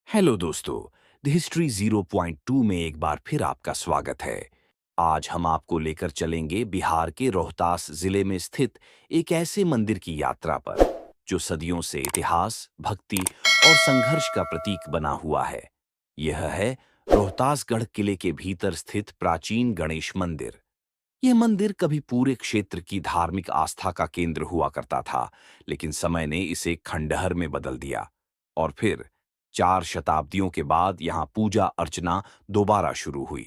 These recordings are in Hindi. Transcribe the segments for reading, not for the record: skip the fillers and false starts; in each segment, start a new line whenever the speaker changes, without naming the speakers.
हेलो दोस्तों। द हिस्ट्री 0.2 में एक बार फिर आपका स्वागत है। आज हम आपको लेकर चलेंगे बिहार के रोहतास जिले में स्थित एक ऐसे मंदिर की यात्रा पर जो सदियों से इतिहास, भक्ति और संघर्ष का प्रतीक बना हुआ है। यह है रोहतासगढ़ किले के भीतर स्थित प्राचीन गणेश मंदिर। यह मंदिर कभी पूरे क्षेत्र की धार्मिक आस्था का केंद्र हुआ करता था, लेकिन समय ने इसे खंडहर में बदल दिया। और फिर 4 शताब्दियों के बाद यहाँ पूजा अर्चना दोबारा शुरू हुई।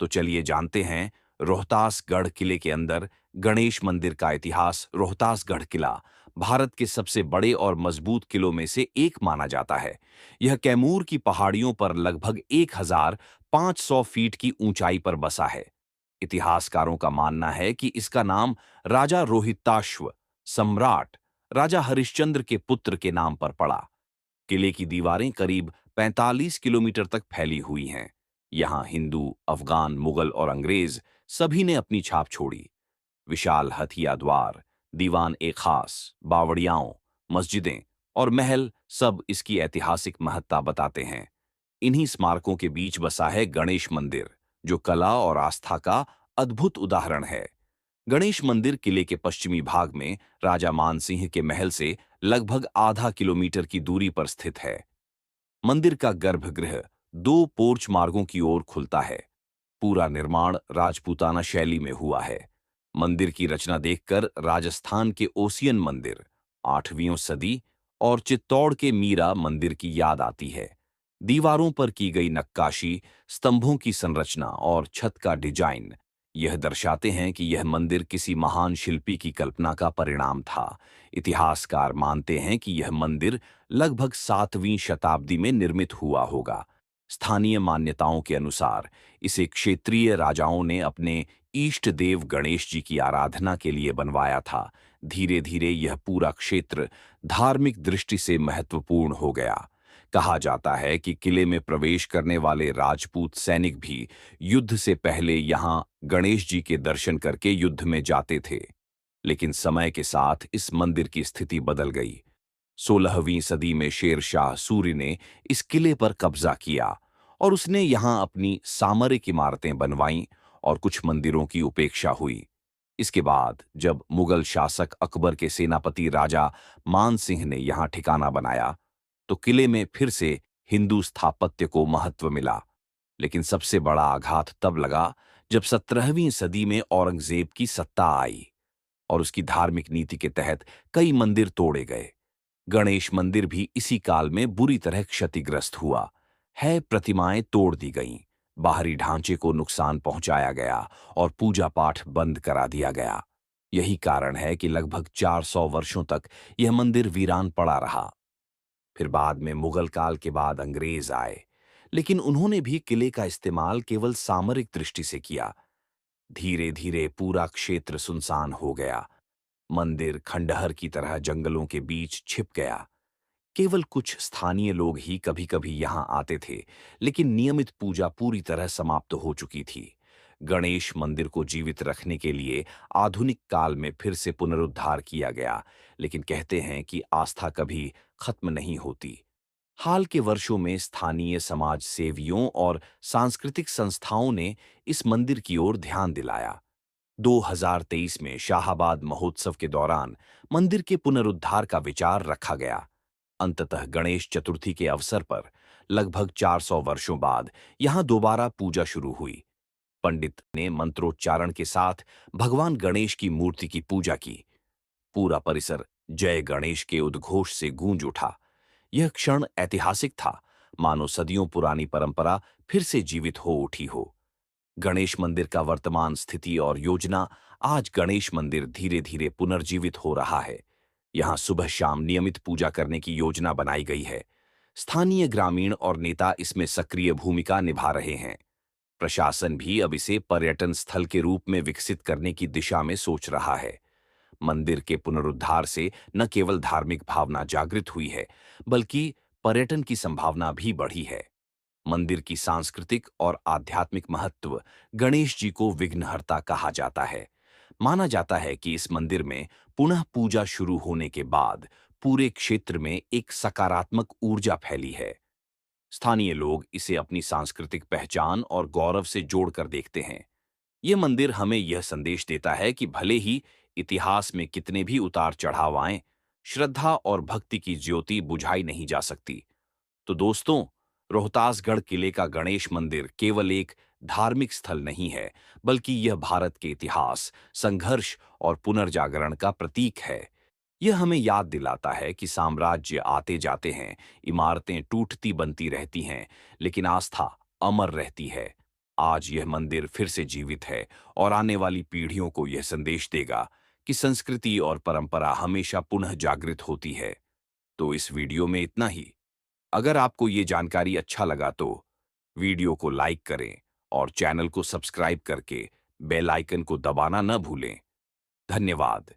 तो चलिए जानते हैं रोहतासगढ़ किले के अंदर गणेश मंदिर का इतिहास। रोहतासगढ़ किला भारत के सबसे बड़े और मजबूत किलों में से एक माना जाता है। यह कैमूर की पहाड़ियों पर लगभग 1500 फीट की ऊंचाई पर बसा है। इतिहासकारों का मानना है कि इसका नाम राजा रोहिताश्व, सम्राट राजा हरिश्चंद्र के पुत्र के नाम पर पड़ा। किले की दीवारें करीब 45 किलोमीटर तक फैली हुई हैं। यहाँ हिंदू, अफगान, मुगल और अंग्रेज सभी ने अपनी छाप छोड़ी। विशाल हथिया द्वार, दीवान ए खास, बावड़ियाओं, मस्जिदें और महल सब इसकी ऐतिहासिक महत्ता बताते हैं। इन्हीं स्मारकों के बीच बसा है गणेश मंदिर, जो कला और आस्था का अद्भुत उदाहरण है। गणेश मंदिर किले के पश्चिमी भाग में राजा मानसिंह के महल से लगभग आधा किलोमीटर की दूरी पर स्थित है। मंदिर का गर्भगृह 2 पोर्च मार्गों की ओर खुलता है। पूरा निर्माण राजपूताना शैली में हुआ है। मंदिर की रचना देखकर राजस्थान के ओसियन मंदिर 8वीं सदी और चित्तौड़ के मीरा मंदिर की याद आती है। दीवारों पर की गई नक्काशी, स्तंभों की संरचना और छत का डिजाइन यह दर्शाते हैं कि यह मंदिर किसी महान शिल्पी की कल्पना का परिणाम था। इतिहासकार मानते हैं कि यह मंदिर लगभग 7वीं शताब्दी में निर्मित हुआ होगा। स्थानीय मान्यताओं के अनुसार इसे क्षेत्रीय राजाओं ने अपने इष्ट देव गणेश जी की आराधना के लिए बनवाया था। धीरे धीरे यह पूरा क्षेत्र धार्मिक दृष्टि से महत्वपूर्ण हो गया। कहा जाता है कि किले में प्रवेश करने वाले राजपूत सैनिक भी युद्ध से पहले यहां गणेश जी के दर्शन करके युद्ध में जाते थे। लेकिन समय के साथ इस मंदिर की स्थिति बदल गई। 16वीं सदी में शेर शाह सूरी ने इस किले पर कब्जा किया और उसने यहां अपनी सामरिक इमारतें बनवाईं और कुछ मंदिरों की उपेक्षा हुई। इसके बाद जब मुगल शासक अकबर के सेनापति राजा मान सिंह ने यहां ठिकाना बनाया, तो किले में फिर से हिंदू स्थापत्य को महत्व मिला। लेकिन सबसे बड़ा आघात तब लगा जब 17वीं सदी में औरंगजेब की सत्ता आई और उसकी धार्मिक नीति के तहत कई मंदिर तोड़े गए। गणेश मंदिर भी इसी काल में बुरी तरह क्षतिग्रस्त हुआ है। प्रतिमाएं तोड़ दी गईं, बाहरी ढांचे को नुकसान पहुंचाया गया और पूजा पाठ बंद करा दिया गया। यही कारण है कि लगभग 400 वर्षों तक यह मंदिर वीरान पड़ा रहा। फिर बाद में मुगल काल के बाद अंग्रेज आए, लेकिन उन्होंने भी किले का इस्तेमाल केवल सामरिक दृष्टि से किया। धीरे धीरे पूरा क्षेत्र सुनसान हो गया। मंदिर खंडहर की तरह जंगलों के बीच छिप गया। केवल कुछ स्थानीय लोग ही कभी कभी यहां आते थे, लेकिन नियमित पूजा पूरी तरह समाप्त हो चुकी थी। गणेश मंदिर को जीवित रखने के लिए आधुनिक काल में फिर से पुनरुद्धार किया गया, लेकिन कहते हैं कि आस्था कभी खत्म नहीं होती। हाल के वर्षों में स्थानीय समाज सेवियों और सांस्कृतिक संस्थाओं ने इस मंदिर की ओर ध्यान दिलाया। 2023 में शाहाबाद महोत्सव के दौरान मंदिर के पुनरुद्धार का विचार रखा गया। अंततः गणेश चतुर्थी के अवसर पर लगभग 400 वर्षों बाद यहां दोबारा पूजा शुरू हुई। पंडित ने मंत्रोच्चारण के साथ भगवान गणेश की मूर्ति की पूजा की। पूरा परिसर जय गणेश के उद्घोष से गूंज उठा। यह क्षण ऐतिहासिक था, मानो सदियों पुरानी परंपरा फिर से जीवित हो उठी हो। गणेश मंदिर का वर्तमान स्थिति और योजना। आज गणेश मंदिर धीरे धीरे पुनर्जीवित हो रहा है। यहाँ सुबह शाम नियमित पूजा करने की योजना बनाई गई है। स्थानीय ग्रामीण और नेता इसमें सक्रिय भूमिका निभा रहे हैं। प्रशासन भी अब इसे पर्यटन स्थल के रूप में विकसित करने की दिशा में सोच रहा है। मंदिर के पुनरुद्धार से न केवल धार्मिक भावना जागृत हुई है, बल्कि पर्यटन की संभावना भी बढ़ी है। मंदिर की सांस्कृतिक और आध्यात्मिक महत्व। गणेश जी को विघ्नहर्ता कहा जाता है। माना जाता है कि इस मंदिर में पुनः पूजा शुरू होने के बाद पूरे क्षेत्र में एक सकारात्मक ऊर्जा फैली है। स्थानीय लोग इसे अपनी सांस्कृतिक पहचान और गौरव से जोड़कर देखते हैं। ये मंदिर हमें यह संदेश देता है कि भले ही इतिहास में कितने भी उतार चढ़ाव आएं, श्रद्धा और भक्ति की ज्योति बुझाई नहीं जा सकती। तो दोस्तों, रोहतासगढ़ किले का गणेश मंदिर केवल एक धार्मिक स्थल नहीं है, बल्कि यह भारत के इतिहास, संघर्ष और पुनर्जागरण का प्रतीक है। यह हमें याद दिलाता है कि साम्राज्य आते जाते हैं, इमारतें टूटती बनती रहती हैं, लेकिन आस्था अमर रहती है। आज यह मंदिर फिर से जीवित है और आने वाली पीढ़ियों को यह संदेश देगा कि संस्कृति और परंपरा हमेशा पुनः जागृत होती है। तो इस वीडियो में इतना ही। अगर आपको ये जानकारी अच्छा लगा तो वीडियो को लाइक करें और चैनल को सब्सक्राइब करके बेल आइकन को दबाना न भूलें। धन्यवाद।